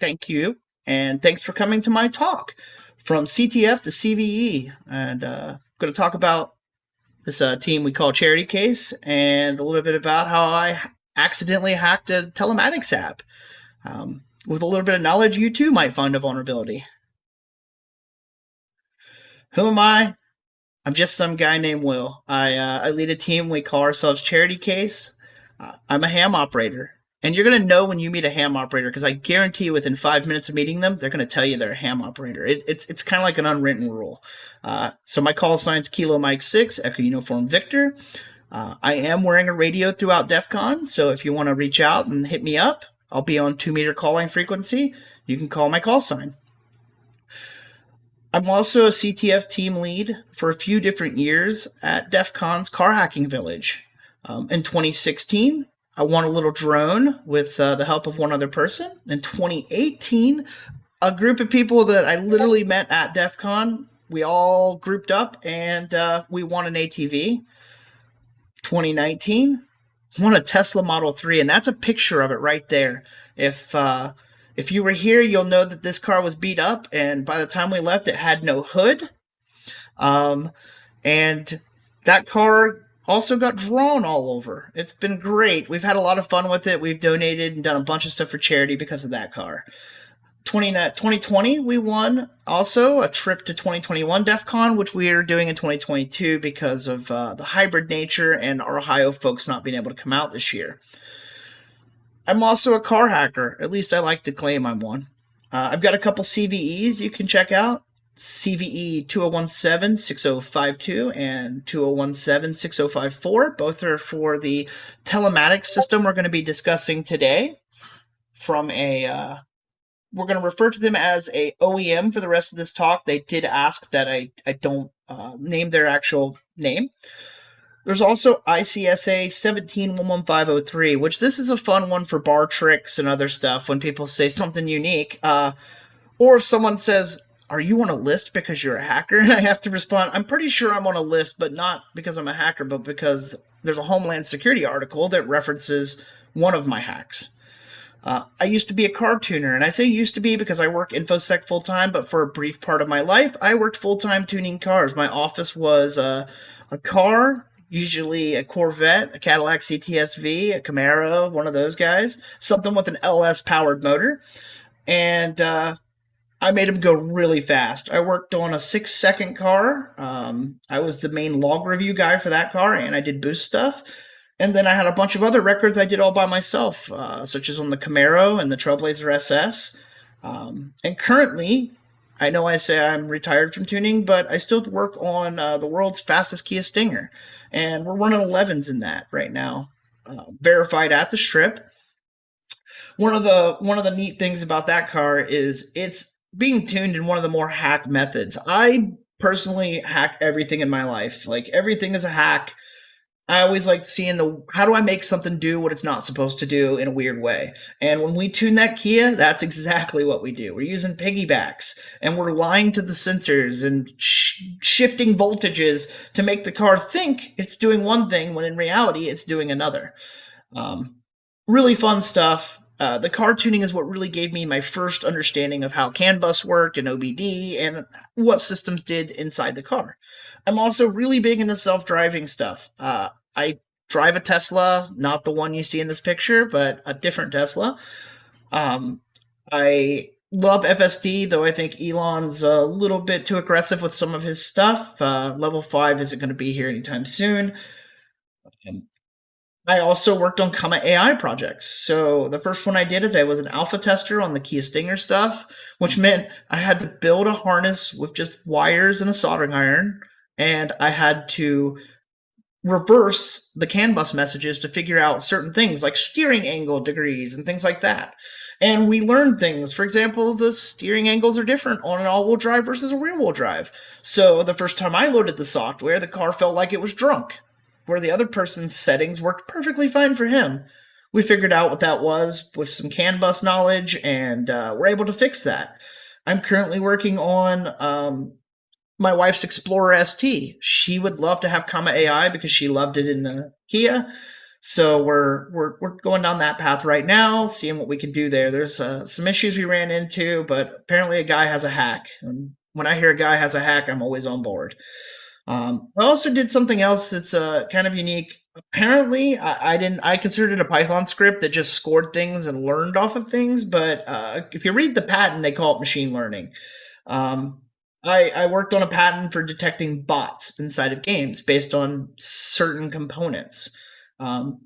Thank you. And thanks for coming to my talk from CTF to CVE. And I'm going to talk about this team we call Charity Case and a little bit about how I accidentally hacked a telematics app. With a little bit of knowledge, you too might find a vulnerability. Who am I? I'm just some guy named Will. I lead a team. We call ourselves Charity Case. I'm a ham operator. And you're going to know when you meet a ham operator because I guarantee within 5 minutes of meeting them, they're going to tell you they're a ham operator. It's kind of like an unwritten rule. So my call sign's Kilo Mike 6, Echo Uniform Victor. I am wearing a radio throughout DEF CON, so if you want to reach out and hit me up, I'll be on 2-meter calling frequency. You can call my call sign. I'm also a CTF team lead for a few different years at DEF CON's Car Hacking Village. In 2016, I won a little drone with the help of one other person. In 2018, a group of people that I literally met at DEF CON, we all grouped up and we won an ATV. 2019, won a Tesla Model 3, and that's a picture of it right there. If you were here, you'll know that this car was beat up, and by the time we left, it had no hood. And that car also got drawn all over. It's been great. We've had a lot of fun with it. We've donated and done a bunch of stuff for charity because of that car. 2020, we won also a trip to 2021 DEF CON, which we are doing in 2022 because of the hybrid nature and our Ohio folks not being able to come out this year. I'm also a car hacker. At least I like to claim I'm one. I've got a couple CVEs you can check out. CVE 2017-6052 and 2017-6054. Both are for the telematics system we're going to be discussing today. We're going to refer to them as a OEM for the rest of this talk. They did ask that I don't name their actual name. There's also ICSA 1711503, which this is a fun one for bar tricks and other stuff when people say something unique. Or if someone says, "Are you on a list because you're a hacker?" And I have to respond, I'm pretty sure I'm on a list, but not because I'm a hacker, but because there's a Homeland Security article that references one of my hacks. I used to be a car tuner, and I say used to be because I work InfoSec full-time, but for a brief part of my life, I worked full-time tuning cars. My office was a car, usually a Corvette, a Cadillac CTS-V, a Camaro, one of those guys, something with an LS-powered motor, and I made them go really fast. I worked on a 6-second car. I was the main log review guy for that car, and I did boost stuff. And then I had a bunch of other records I did all by myself, such as on the Camaro and the Trailblazer SS. And currently, I know I say I'm retired from tuning, but I still work on the world's fastest Kia Stinger. And we're running 11s in that right now, verified at the strip. One of the neat things about that car is it's being tuned in one of the more hacked methods. I personally hack everything in my life. Like, everything is a hack. I always like seeing how do I make something do what it's not supposed to do in a weird way. And when we tune that Kia, that's exactly what we do. We're using piggybacks, and we're lying to the sensors and shifting voltages to make the car think it's doing one thing when in reality it's doing another. Really fun stuff. The car tuning is what really gave me my first understanding of how CAN bus worked and OBD and what systems did inside the car. I'm also really big into self-driving stuff. I drive a Tesla, not the one you see in this picture, but a different Tesla. I love FSD, though I think Elon's a little bit too aggressive with some of his stuff. Level 5 isn't going to be here anytime soon. I also worked on Comma AI projects. So the first one I did is I was an alpha tester on the Kia Stinger stuff, which meant I had to build a harness with just wires and a soldering iron, and I had to reverse the CAN bus messages to figure out certain things like steering angle degrees and things like that. And we learned things. For example, the steering angles are different on an all-wheel drive versus a rear-wheel drive. So the first time I loaded the software, the car felt like it was drunk, where the other person's settings worked perfectly fine for him. We figured out what that was with some CAN bus knowledge, and we're able to fix that. I'm currently working on my wife's Explorer ST. She would love to have Comma AI because she loved it in the Kia. So we're going down that path right now, seeing what we can do there. There's some issues we ran into, but apparently a guy has a hack. And when I hear a guy has a hack, I'm always on board. I also did something else that's kind of unique. Apparently, I didn't. I considered it a Python script that just scored things and learned off of things. But if you read the patent, they call it machine learning. Um, I worked on a patent for detecting bots inside of games based on certain components. Um,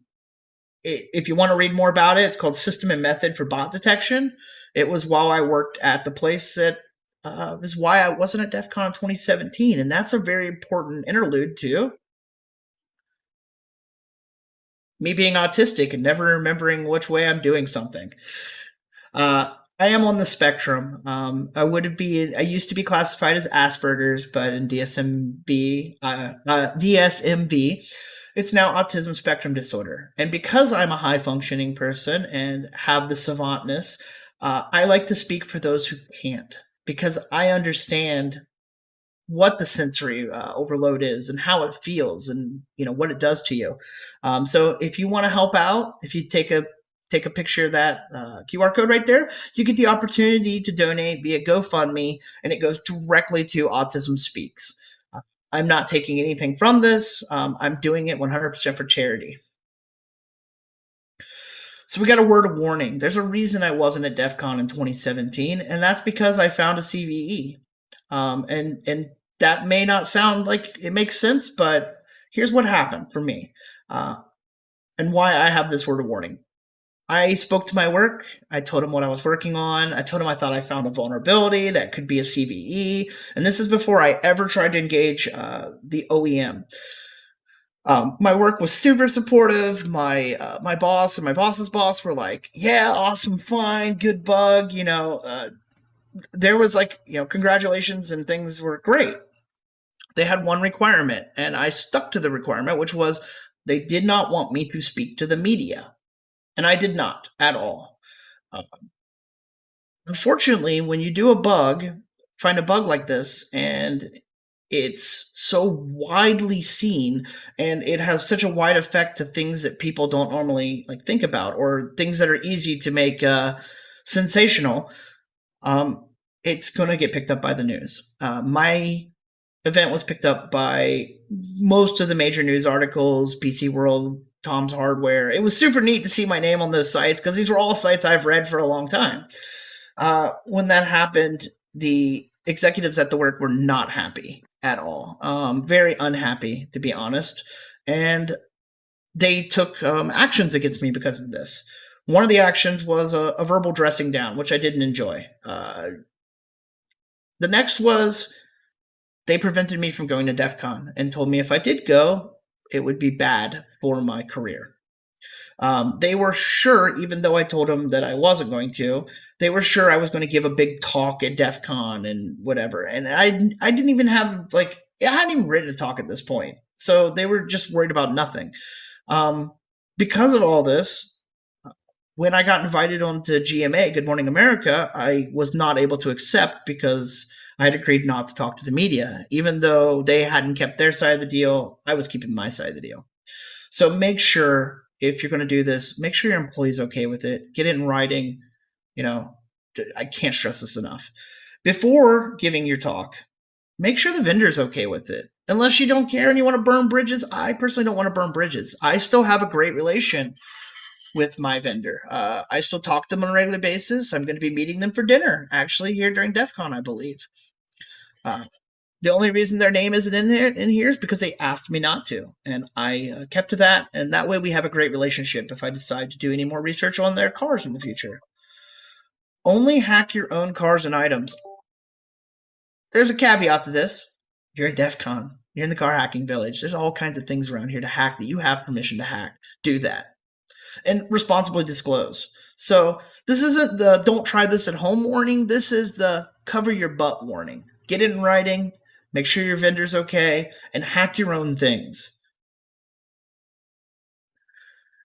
if you want to read more about it, it's called System and Method for Bot Detection. It was while I worked at the place that is why I wasn't at DEF CON in 2017. And that's a very important interlude to me being autistic and never remembering which way I'm doing something. I am on the spectrum. I used to be classified as Asperger's, but in DSMB, it's now autism spectrum disorder. And because I'm a high functioning person and have the savantness, I like to speak for those who can't, because I understand what the sensory overload is and how it feels and what it does to you. So if you want to help out, if you take a picture of that QR code right there, you get the opportunity to donate via GoFundMe, and it goes directly to Autism Speaks. I'm not taking anything from this. I'm doing it 100% for charity. So we got a word of warning. There's a reason I wasn't at DEF CON in 2017, and that's because I found a CVE. And that may not sound like it makes sense, but here's what happened for me, and why I have this word of warning. I spoke to my work. I told him what I was working on. I told him I thought I found a vulnerability that could be a CVE. And this is before I ever tried to engage the OEM. My work was super supportive. My boss and my boss's boss were like, yeah, awesome, fine, good bug. There was congratulations, and things were great. They had one requirement, and I stuck to the requirement, which was they did not want me to speak to the media. And I did not at all. Unfortunately, when you do find a bug like this, and it's so widely seen, and it has such a wide effect to things that people don't normally think about, or things that are easy to make sensational, it's going to get picked up by the news. My event was picked up by most of the major news articles, PC World, Tom's Hardware. It was super neat to see my name on those sites because these were all sites I've read for a long time. When that happened, the executives at the work were not happy at all. Very unhappy, to be honest. And they took actions against me because of this. One of the actions was a verbal dressing down, which I didn't enjoy. The next was they prevented me from going to DEF CON and told me if I did go, it would be bad for my career. They were sure, even though I told them that I wasn't going to, they were sure I was going to give a big talk at DEF CON and whatever. And I didn't even have, I hadn't even written a talk at this point. So they were just worried about nothing. Because of all this, when I got invited onto GMA, Good Morning America, I was not able to accept because I had agreed not to talk to the media. Even though they hadn't kept their side of the deal, I was keeping my side of the deal. So make sure, if you're going to do this, make sure your employee's okay with it. Get it in writing. I can't stress this enough. Before giving your talk, make sure the vendor's okay with it. Unless you don't care and you want to burn bridges, I personally don't want to burn bridges. I still have a great relation with my vendor. I still talk to them on a regular basis. I'm going to be meeting them for dinner, actually, here during DEF CON, I believe. The only reason their name isn't in here is because they asked me not to, and I kept to that, and that way we have a great relationship if I decide to do any more research on their cars in the future. Only hack your own cars and items. There's a caveat to this. You're at DEF CON. You're in the car hacking village. There's all kinds of things around here to hack that you have permission to hack. Do that. And responsibly disclose. So this isn't the don't try this at home warning. This is the cover your butt warning. Get it in writing. Make sure your vendor's okay, and hack your own things.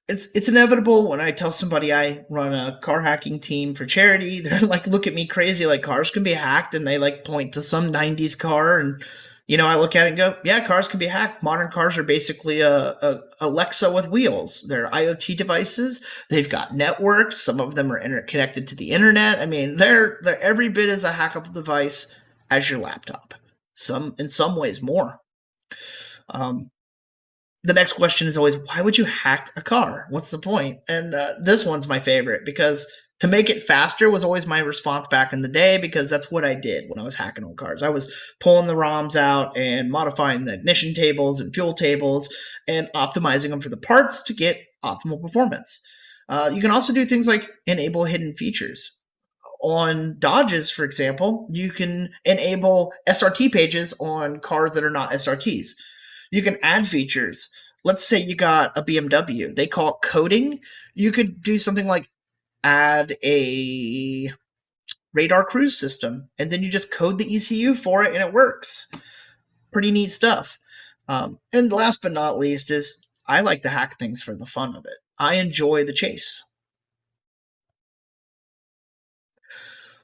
It's inevitable when I tell somebody I run a car hacking team for charity. They're look at me crazy, cars can be hacked, and they point to some 90s car, and I look at it and go, yeah, cars can be hacked. Modern cars are basically a Alexa with wheels. They're IoT devices. They've got networks. Some of them are connected to the internet. I mean, they're every bit as a hackable device as your laptop. In some ways more. Um, the next question is always, why would you hack a car? What's the point? And this one's my favorite because to make it faster was always my response back in the day, because that's what I did when I was hacking on cars. I was pulling the ROMs out and modifying the ignition tables and fuel tables and optimizing them for the parts to get optimal performance. You can also do things like enable hidden features. On Dodges, for example, you can enable SRT pages on cars that are not SRTs. You can add features. Let's say you got a BMW. They call it coding. You could do something like add a radar cruise system, and then you just code the ECU for it, and it works. Pretty neat stuff. And last but not least is I like to hack things for the fun of it. I enjoy the chase.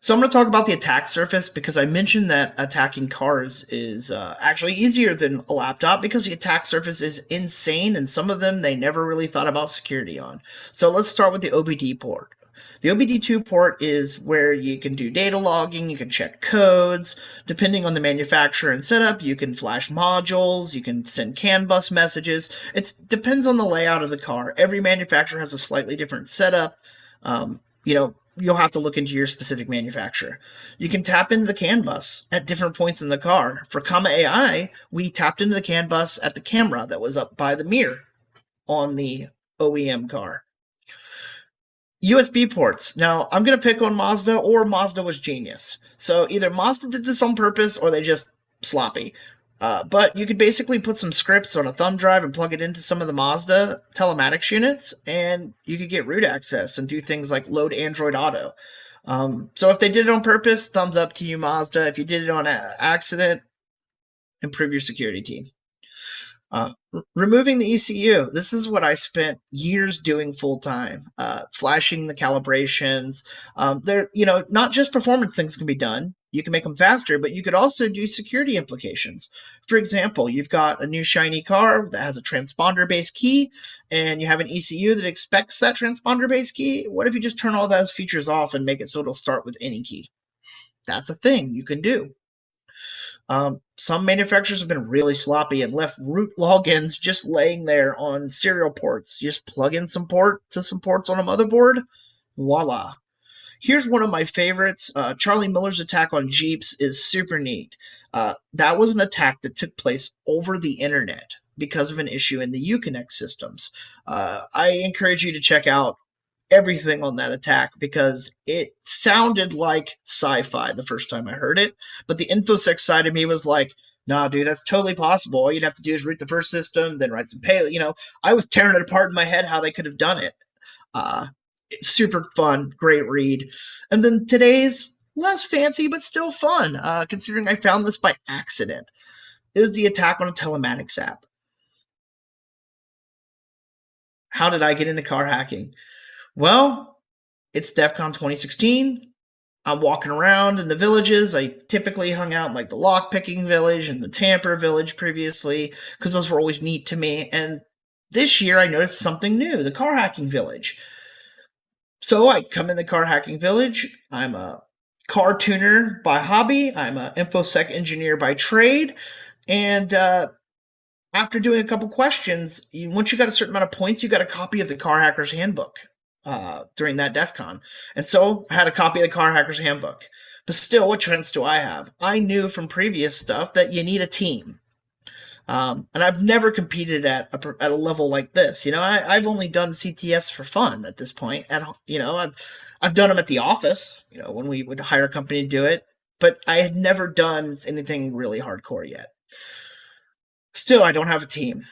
So I'm going to talk about the attack surface because I mentioned that attacking cars is actually easier than a laptop because the attack surface is insane, and some of them they never really thought about security on. So let's start with the OBD port. The OBD2 port is where you can do data logging, you can check codes. Depending on the manufacturer and setup, you can flash modules, you can send CAN bus messages. It depends on the layout of the car. Every manufacturer has a slightly different setup. You'll have to look into your specific manufacturer. You can tap into the CAN bus at different points in the car. For Comma AI, we tapped into the CAN bus at the camera that was up by the mirror on the OEM car. USB ports. Now, I'm going to pick on Mazda, or Mazda was genius. So either Mazda did this on purpose or they just sloppy. But you could basically put some scripts on a thumb drive and plug it into some of the Mazda telematics units, and you could get root access and do things like load Android Auto. So if they did it on purpose, thumbs up to you, Mazda. If you did it on accident, improve your security team. Removing the ECU. This is what I spent years doing full time. Flashing the calibrations. Not just performance things can be done. You can make them faster, but you could also do security implications. For example, you've got a new shiny car that has a transponder-based key, and you have an ECU that expects that transponder-based key. What if you just turn all those features off and make it so it'll start with any key? That's a thing you can do. Some manufacturers have been really sloppy and left root logins just laying there on serial ports. You just plug in some ports on a motherboard. Voila. Here's one of my favorites. Charlie Miller's attack on Jeeps is super neat. That was an attack that took place over the internet because of an issue in the Uconnect systems. I encourage you to check out everything on that attack because it sounded like sci-fi the first time I heard it, but the InfoSec side of me was like, nah, dude, that's totally possible. All you'd have to do is root the first system, then write some payload. I was tearing it apart in my head how they could have done it. It's super fun, great read. And then today's less fancy, but still fun, considering I found this by accident, is the attack on a telematics app. How did I get into car hacking? Well, it's DEF CON 2016. I'm walking around in the villages. I typically hung out in like the lockpicking village and the tamper village previously because those were always neat to me. And this year I noticed something new, the car hacking village. So I come in the car hacking village. I'm a car tuner by hobby. I'm an InfoSec engineer by trade. And after doing a couple questions, once you got a certain amount of points, you got a copy of the Car Hacker's Handbook during that DEF CON. And so I had a copy of the Car Hacker's Handbook. But still, what trends do I have? I knew from previous stuff that you need a team. And I've never competed at a level like this. I've only done CTFs for fun at this point. I've done them at the office, when we would hire a company to do it. But I had never done anything really hardcore yet. Still, I don't have a team.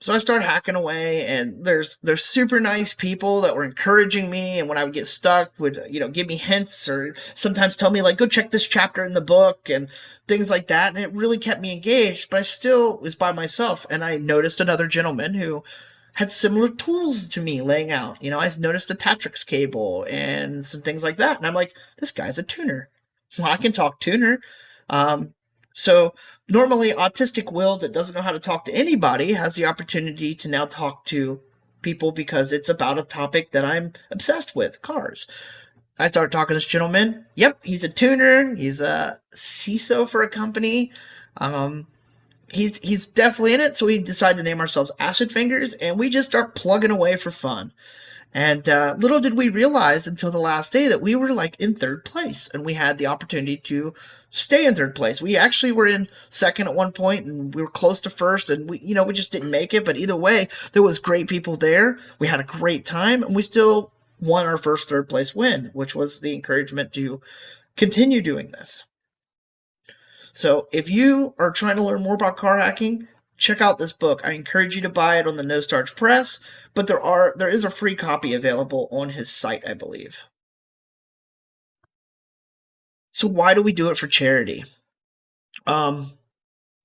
So I started hacking away, and there's super nice people that were encouraging me, and when I would get stuck, would give me hints or sometimes tell me like, go check this chapter in the book and things like that, and it really kept me engaged. But I still was by myself, and I noticed another gentleman who had similar tools to me laying out. I noticed a Tatrix cable and some things like that, and I'm like, this guy's a tuner. Well, I can talk tuner. So normally, autistic Will that doesn't know how to talk to anybody has the opportunity to now talk to people because it's about a topic that I'm obsessed with, cars. I started talking to this gentleman. Yep, he's a tuner. He's a CISO for a company. Um, he's definitely in it. So we decided to name ourselves Acid Fingers, and we just start plugging away for fun. And little did we realize until the last day that we were like in third place, and we had the opportunity to stay in third place. We actually were in second at one point, and we were close to first, and we just didn't make it. But either way, there was great people there. We had a great time, and we still won our first third place win, which was the encouragement to continue doing this. So if you are trying to learn more about car hacking, check out this book. I encourage you to buy it on the No Starch Press, but there is a free copy available on his site, I believe. So why do we do it for charity?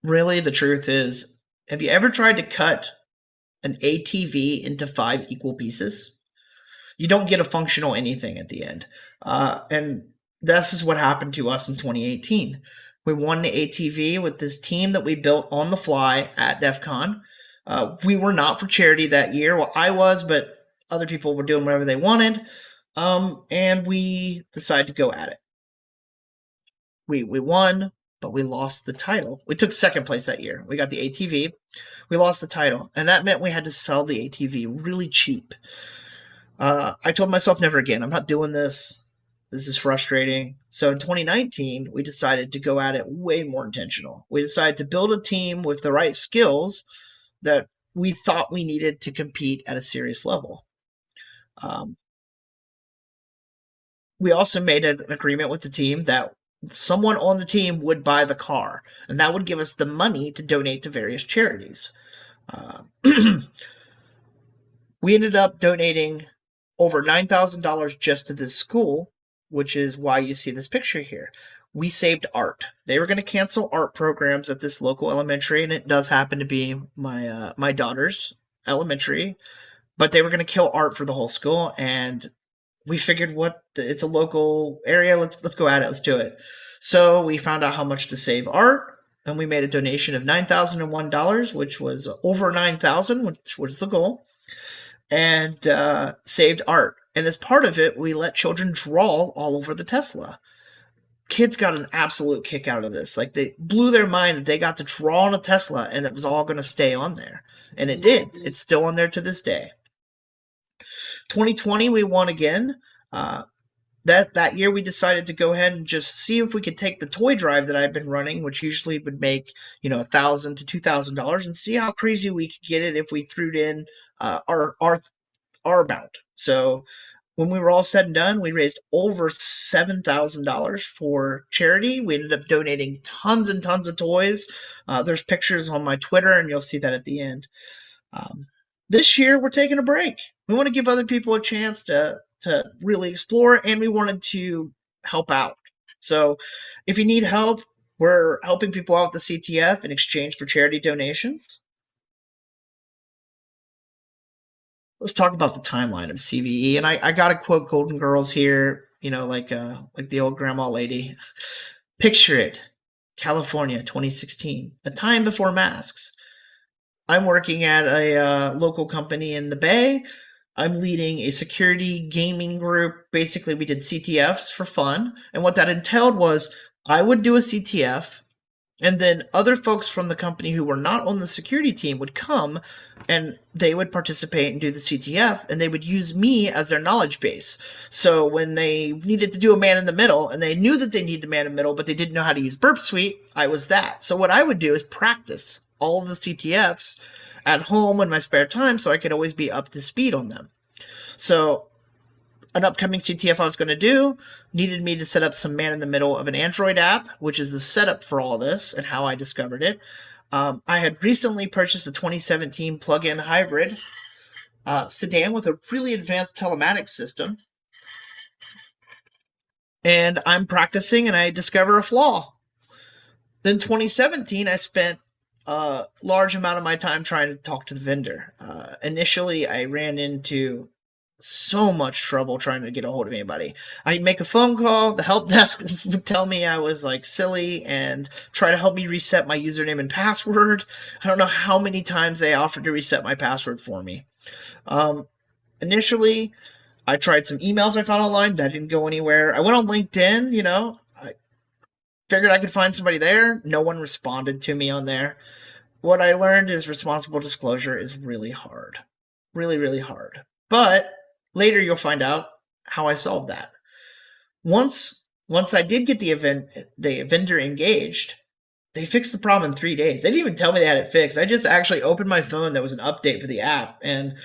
Really, the truth is, have you ever tried to cut an ATV into 5 equal pieces? You don't get a functional anything at the end. And this is what happened to us in 2018. We won the ATV with this team that we built on the fly at DEF CON. We were not for charity that year. Well, I was, but other people were doing whatever they wanted. And we decided to go at it. We won, but we lost the title. We took second place that year. We got the ATV. We lost the title. And that meant we had to sell the ATV really cheap. I told myself never again. I'm not doing this. This is frustrating. So in 2019, we decided to go at it way more intentional. We decided to build a team with the right skills that we thought we needed to compete at a serious level. We also made an agreement with the team that someone on the team would buy the car, and that would give us the money to donate to various charities. We ended up donating over $9,000 just to this school, which is why you see this picture here. We saved art. They were going to cancel art programs at this local elementary, and it does happen to be my daughter's elementary, but they were going to kill art for the whole school, and we figured it's a local area. Let's go at it. Let's do it. So we found out how much to save art, and we made a donation of $9,001, which was over $9,000, which was the goal, and saved art. And as part of it, we let children draw all over the Tesla. Kids got an absolute kick out of this. Like, they blew their mind that they got to draw on a Tesla, and it was all going to stay on there. And it did. It's still on there to this day. 2020, we won again. That year, we decided to go ahead and just see if we could take the toy drive that I've been running, which usually would make $1,000 to $2,000, and see how crazy we could get it if we threw it in our amount. So when we were all said and done, we raised over $7,000 for charity. We ended up donating tons and tons of toys. There's pictures on my Twitter, and you'll see that at the end. This year, we're taking a break. We want to give other people a chance to really explore, and we wanted to help out. So if you need help, we're helping people out with the CTF in exchange for charity donations. Let's talk about the timeline of CVE. And I got to quote Golden Girls here, like the old grandma lady. Picture it, California, 2016, a time before masks. I'm working at a local company in the Bay. I'm leading a security gaming group. Basically, we did CTFs for fun. And what that entailed was I would do a CTF, and then other folks from the company who were not on the security team would come, and they would participate and do the CTF, and they would use me as their knowledge base. So when they needed to do a man in the middle, and they knew that they needed a man in the middle, but they didn't know how to use burpsuite, I was that. So what I would do is practice all of the CTFs at home in my spare time so I could always be up to speed on them. So an upcoming CTF I was going to do needed me to set up some man in the middle of an Android app, which is the setup for all this and how I discovered it. I had recently purchased a 2017 plug-in hybrid sedan with a really advanced telematics system. And I'm practicing, and I discover a flaw. Then 2017, I spent a large amount of my time trying to talk to the vendor. Initially, I ran into so much trouble trying to get a hold of anybody. I'd make a phone call, the help desk would tell me I was like silly and try to help me reset my username and password. I don't know how many times they offered to reset my password for me. Initially, I tried some emails I found online. That didn't go anywhere. I went on LinkedIn, I figured I could find somebody there. No one responded to me on there. What I learned is responsible disclosure is really hard. Really, really hard. But later you'll find out how I solved that. Once I did get the vendor engaged, they fixed the problem in 3 days. They didn't even tell me they had it fixed. I just actually opened my phone. There was an update for the app, and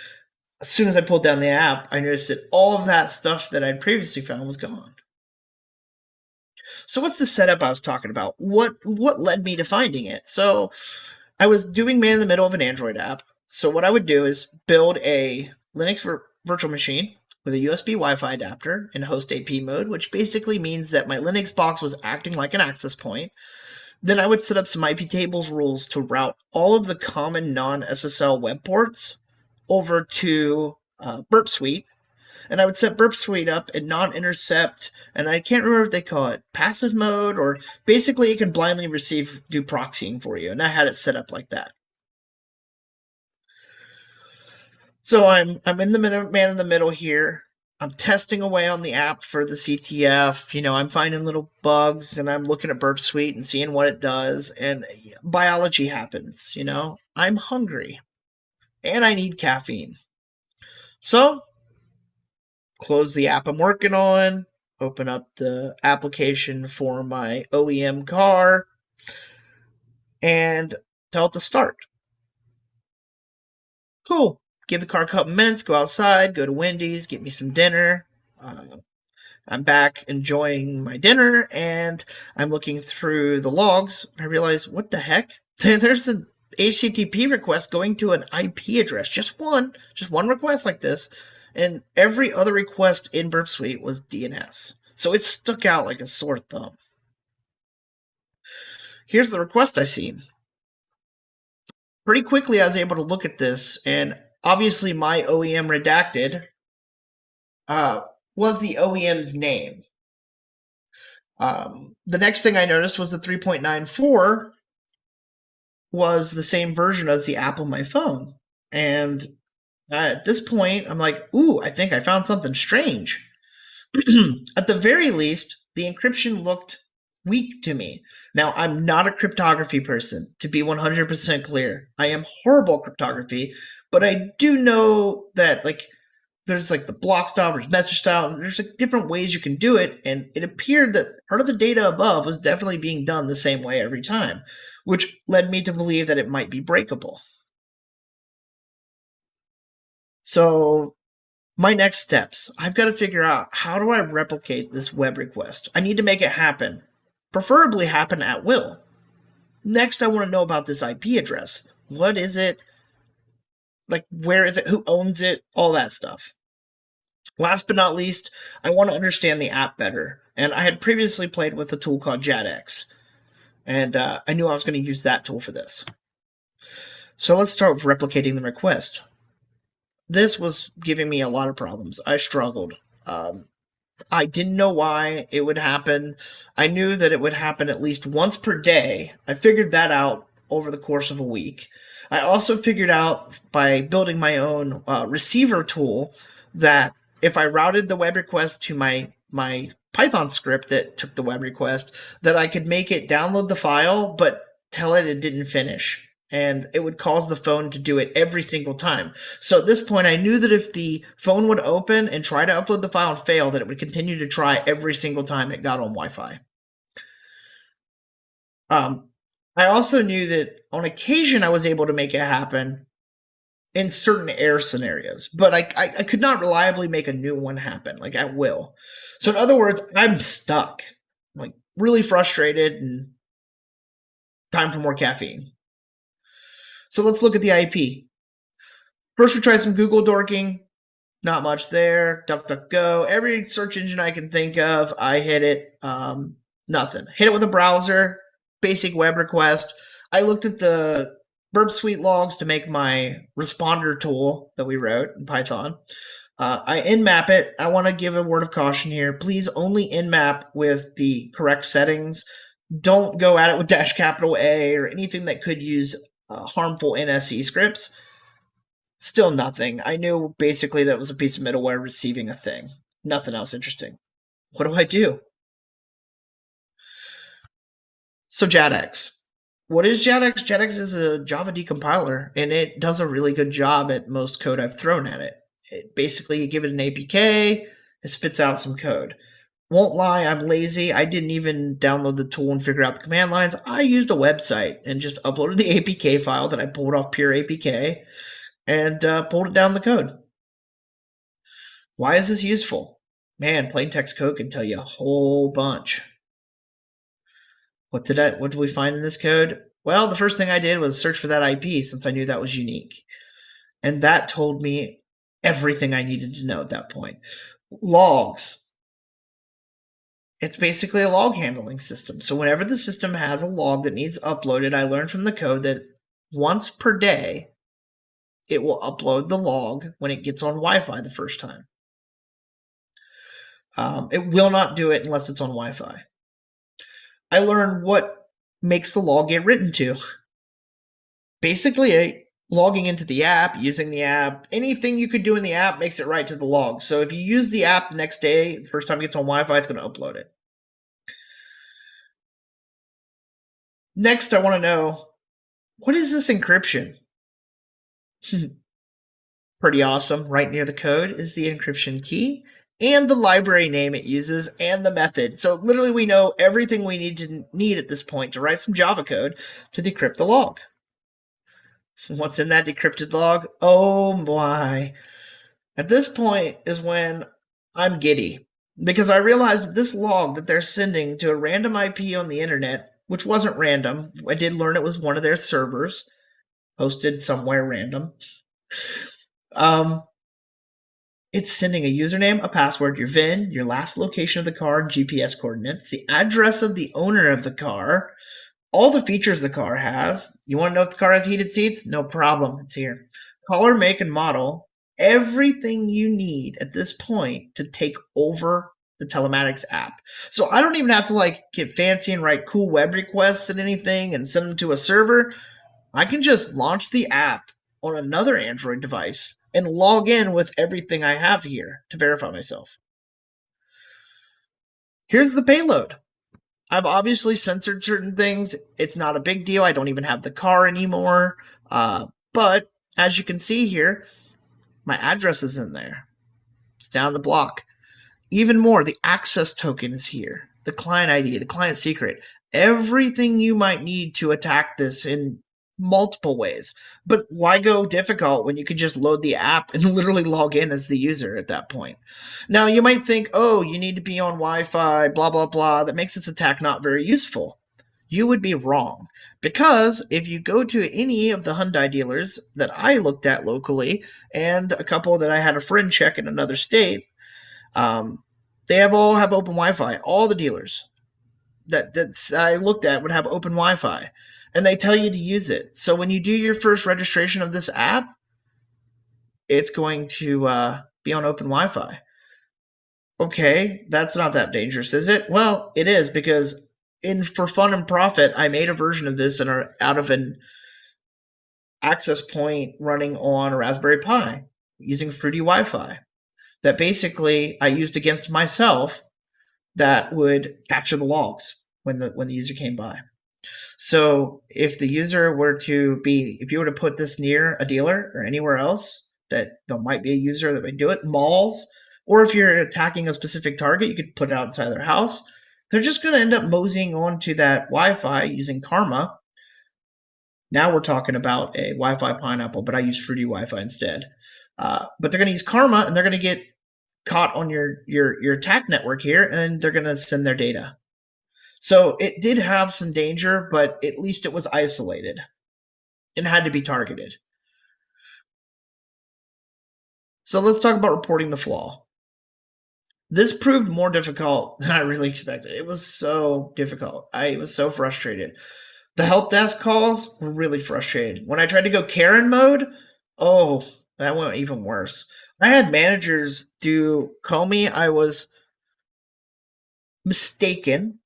as soon as I pulled down the app, I noticed that all of that stuff that I'd previously found was gone. So what's the setup I was talking about? What led me to finding it? So I was doing man in the middle of an Android app. So what I would do is build a Linux virtual machine with a USB Wi-Fi adapter in host AP mode, which basically means that my Linux box was acting like an access point. Then I would set up some IP tables rules to route all of the common non-SSL web ports over to burpsuite. And I would set burpsuite up in non-intercept, and I can't remember if they call it passive mode, or basically it can blindly do proxying for you, and I had it set up like that. So I'm in the man in the middle here. I'm testing away on the app for the CTF. I'm finding little bugs, and I'm looking at burpsuite and seeing what it does, and biology happens. I'm hungry, and I need caffeine. So close the app I'm working on, open up the application for my OEM car, and tell it to start. Cool. Give the car a couple minutes, go outside, go to Wendy's, get me some dinner. I'm back enjoying my dinner, and I'm looking through the logs. I realize, what the heck? There's an HTTP request going to an IP address. Just one request like this. And every other request in burpsuite was DNS. So it stuck out like a sore thumb. Here's the request I seen. Pretty quickly, I was able to look at this, and obviously my OEM redacted was the OEM's name. The next thing I noticed was the 3.94 was the same version as the app on my phone. And at this point, I'm like, ooh, I think I found something strange. At the very least, the encryption looked weak to me. Now, I'm not a cryptography person, to be 100% clear. I am horrible at cryptography, but I do know that, there's the block style, there's message style, and there's different ways you can do it, and it appeared that part of the data above was definitely being done the same way every time, which led me to believe that it might be breakable. So my next steps, I've got to figure out, how do I replicate this web request? I need to make it happen, preferably happen at will. Next, I want to know about this IP address. What is it? Where is it? Who owns it? All that stuff. Last but not least, I want to understand the app better. And I had previously played with a tool called GenX, and I knew I was going to use that tool for this. So let's start with replicating the request. This was giving me a lot of problems. I struggled. I didn't know why it would happen. I knew that it would happen at least once per day. I figured that out over the course of a week. I also figured out by building my own receiver tool that if I routed the web request to my Python script that took the web request, that I could make it download the file, but tell it didn't finish. And it would cause the phone to do it every single time. So at this point, I knew that if the phone would open and try to upload the file and fail, that it would continue to try every single time it got on Wi-Fi. I also knew that on occasion I was able to make it happen in certain error scenarios, but I could not reliably make a new one happen, at will. So in other words, I'm stuck, really frustrated, and time for more caffeine. So let's look at the IP. First, we try some Google dorking. Not much there. DuckDuckGo. Every search engine I can think of, I hit it. Nothing. Hit it with a browser. Basic web request. I looked at the burpsuite logs to make my responder tool that we wrote in Python. I nmap it. I want to give a word of caution here. Please only nmap with the correct settings. Don't go at it with -A or anything that could use harmful NSE scripts. Still nothing. I knew basically that was a piece of middleware receiving a thing. Nothing else interesting. What do I do? So GenX. What is GenX? GenX is a Java decompiler, and it does a really good job at most code I've thrown at it. Basically, you give it an APK, it spits out some code. Won't lie, I'm lazy. I didn't even download the tool and figure out the command lines. I used a website and just uploaded the APK file that I pulled off pure APK and pulled it down the code. Why is this useful? Man, plain text code can tell you a whole bunch. What did we find in this code? Well, the first thing I did was search for that IP since I knew that was unique. And that told me everything I needed to know at that point. Logs. It's basically a log handling system. So whenever the system has a log that needs uploaded, I learned from the code that once per day, it will upload the log when it gets on Wi-Fi the first time. It will not do it unless it's on Wi-Fi. I learned what makes the log get written to. Basically, logging into the app, using the app, anything you could do in the app makes it right to the log. So if you use the app the next day, the first time it gets on Wi-Fi, it's going to upload it. Next, I want to know, what is this encryption? Pretty awesome. Right near the code is the encryption key and the library name it uses and the method. So literally we know everything we need at this point to write some Java code to decrypt the log. What's in that decrypted log? Oh my. At this point is when I'm giddy, because I realized that this log that they're sending to a random IP on the internet, which wasn't random, I did learn it was one of their servers, hosted somewhere random. It's sending a username, a password, your VIN, your last location of the car, and GPS coordinates, the address of the owner of the car, all the features the car has. You want to know if the car has heated seats? No problem. It's here. Color, make, and model. Everything you need at this point to take over the telematics app. So I don't even have to get fancy and write cool web requests and anything and send them to a server. I can just launch the app on another Android device and log in with everything I have here to verify myself. Here's the payload. I've obviously censored certain things. It's not a big deal. I don't even have the car anymore. But as you can see here, my address is in there. It's down the block. Even more, the access token is here. The client ID, the client secret. Everything you might need to attack this in multiple ways. But why go difficult when you can just load the app and literally log in as the user at that point? Now, you might think, oh, you need to be on Wi-Fi, blah, blah, blah. That makes this attack not very useful. You would be wrong. Because if you go to any of the Hyundai dealers that I looked at locally, and a couple that I had a friend check in another state, they all have open Wi-Fi. All the dealers that I looked at would have open Wi-Fi. And they tell you to use it. So when you do your first registration of this app, it's going to be on open Wi-Fi. Okay, that's not that dangerous, is it? Well, it is, because for fun and profit, I made a version of this out of an access point running on a Raspberry Pi using Fruity Wi-Fi that basically I used against myself that would capture the logs when the user came by. So if the user were to if you were to put this near a dealer or anywhere else that there might be a user that would do it, malls, or if you're attacking a specific target, you could put it outside their house. They're just going to end up moseying onto that Wi-Fi using Karma. Now we're talking about a Wi-Fi pineapple, but I use Fruity Wi-Fi instead. But they're going to use Karma, and they're going to get caught on your attack network here, and they're going to send their data. So it did have some danger, but at least it was isolated and had to be targeted. So let's talk about reporting the flaw. This proved more difficult than I really expected. It was so difficult. I was so frustrated. The help desk calls were really frustrated. When I tried to go Karen mode, oh, that went even worse. I had managers call me. I was mistaken.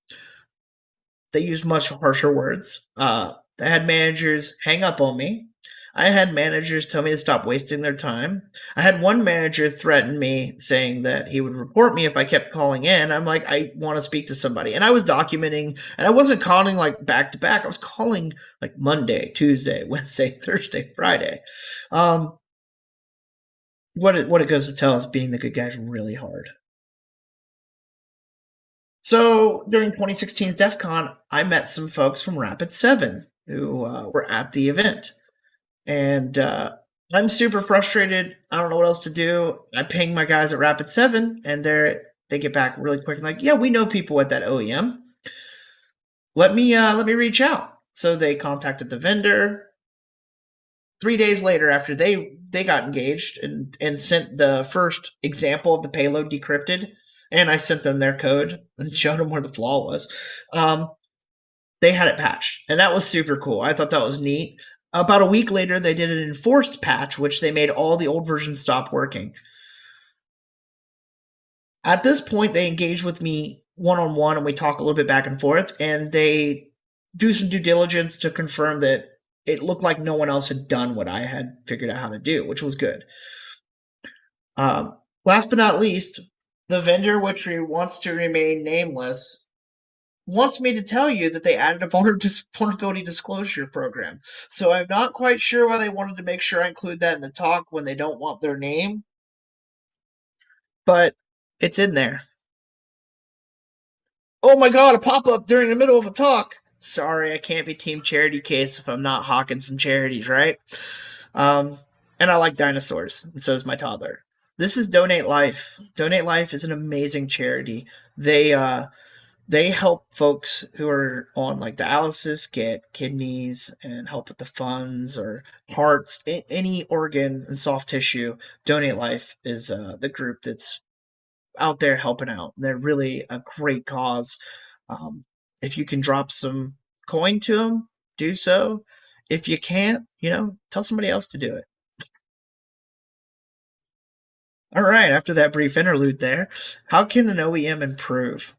They used much harsher words. I had managers hang up on me. I had managers tell me to stop wasting their time. I had one manager threaten me saying that he would report me if I kept calling in. I'm like, I want to speak to somebody. And I was documenting, and I wasn't calling like back to back. I was calling like Monday, Tuesday, Wednesday, Thursday, Friday. Um, what it goes to tell is being the good guy is really hard. So during 2016's DEF CON, I met some folks from Rapidseven who were at the event. And I'm super frustrated. I don't know what else to do. I ping my guys at Rapidseven, and they get back really quick and like, yeah, we know people at that OEM. Let me reach out. So they contacted the vendor. 3 days later, after they got engaged and sent the first example of the payload decrypted, and I sent them their code and showed them where the flaw was. They had it patched, and that was super cool. I thought that was neat. About a week later, they did an enforced patch, which they made all the old versions stop working. At this point, they engage with me one-on-one, and we talk a little bit back and forth, and they do some due diligence to confirm that it looked like no one else had done what I had figured out how to do, which was good. Last but not least, the vendor, which wants to remain nameless, wants me to tell you that they added a vulnerability disclosure program. So I'm not quite sure why they wanted to make sure I include that in the talk when they don't want their name, but it's in there. Oh my god, a pop-up during the middle of a talk. Sorry, I can't be Team Charity Case if I'm not hawking some charities, right? And I like dinosaurs, and so is my toddler. This is Donate Life. Donate Life is an amazing charity. They help folks who are on like dialysis get kidneys and help with the funds or hearts, any organ and soft tissue. Donate Life is the group that's out there helping out. They're really a great cause. If you can drop some coin to them, do so. If you can't, tell somebody else to do it. All right, after that brief interlude there, how can an OEM improve?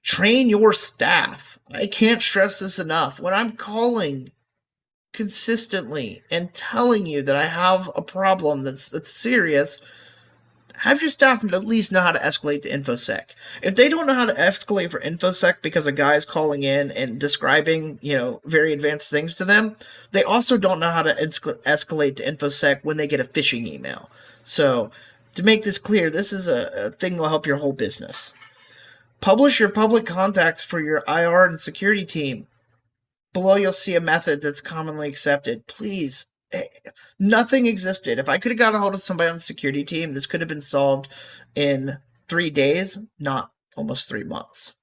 Train your staff. I can't stress this enough. When I'm calling consistently and telling you that I have a problem that's serious, have your staff at least know how to escalate to InfoSec. If they don't know how to escalate for InfoSec because a guy is calling in and describing, very advanced things to them, they also don't know how to escalate to InfoSec when they get a phishing email. So, to make this clear, this is a thing that will help your whole business. Publish your public contacts for your IR and security team. Below you'll see a method that's commonly accepted. Please, nothing existed. If I could have got a hold of somebody on the security team, this could have been solved in 3 days, not almost 3 months.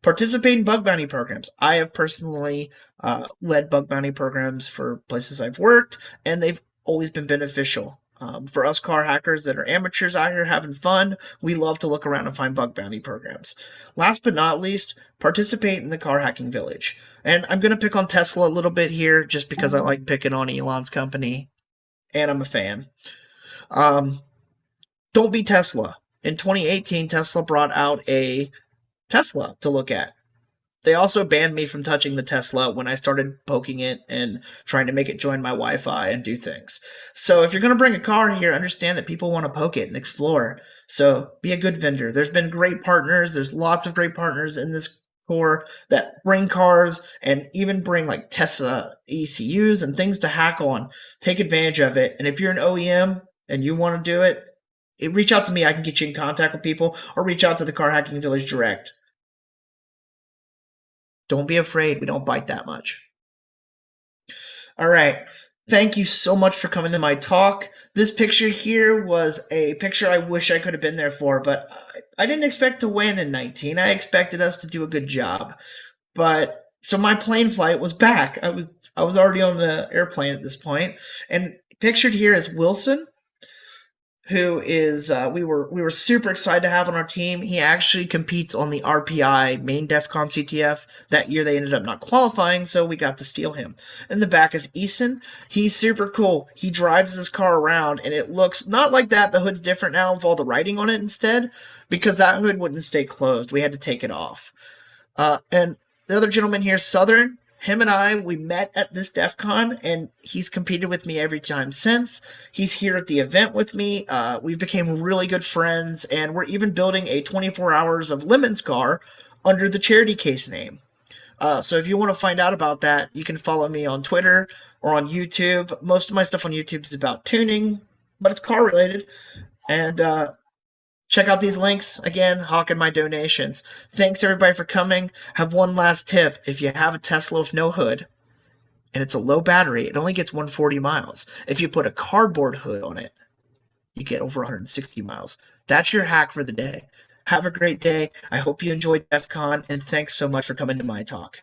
Participate in bug bounty programs. I have personally led bug bounty programs for places I've worked, and they've always been beneficial. For us car hackers that are amateurs out here having fun, we love to look around and find bug bounty programs. Last but not least, participate in the car hacking village. And I'm going to pick on Tesla a little bit here just because I like picking on Elon's company, and I'm a fan. Don't be Tesla. In 2018, Tesla brought out a Tesla to look at. They also banned me from touching the Tesla when I started poking it and trying to make it join my Wi-Fi and do things. So if you're going to bring a car here, understand that people want to poke it and explore. So be a good vendor. There's been great partners. There's lots of great partners in this core that bring cars and even bring like Tesla ECUs and things to hack on. Take advantage of it. And if you're an OEM and you want to do it, reach out to me. I can get you in contact with people, or reach out to the Car Hacking Village direct. Don't be afraid. We don't bite that much. All right. Thank you so much for coming to my talk. This picture here was a picture I wish I could have been there for, but I didn't expect to win in 19. I expected us to do a good job. But so my plane flight was back. I was already on the airplane at this point. And pictured here is Wilson, who is we were super excited to have on our team. He actually competes on the RPI main DEF CON CTF. That year they ended up not qualifying, so we got to steal him. In the back is Eason. He's super cool. He drives this car around, and it looks not like that. The hood's different now with all the writing on it instead, because that hood wouldn't stay closed. We had to take it off. And the other gentleman here, Southern, him and I, we met at this DEF CON, and he's competed with me every time since. He's here at the event with me. We've become really good friends, and we're even building a 24 Hours of Lemons car under the Charity Case name. So if you want to find out about that, you can follow me on Twitter or on YouTube. Most of my stuff on YouTube is about tuning, but it's car related. And check out these links. Again, hawking my donations. Thanks, everybody, for coming. Have one last tip. If you have a Tesla with no hood, and it's a low battery, it only gets 140 miles. If you put a cardboard hood on it, you get over 160 miles. That's your hack for the day. Have a great day. I hope you enjoyed DEF CON, and thanks so much for coming to my talk.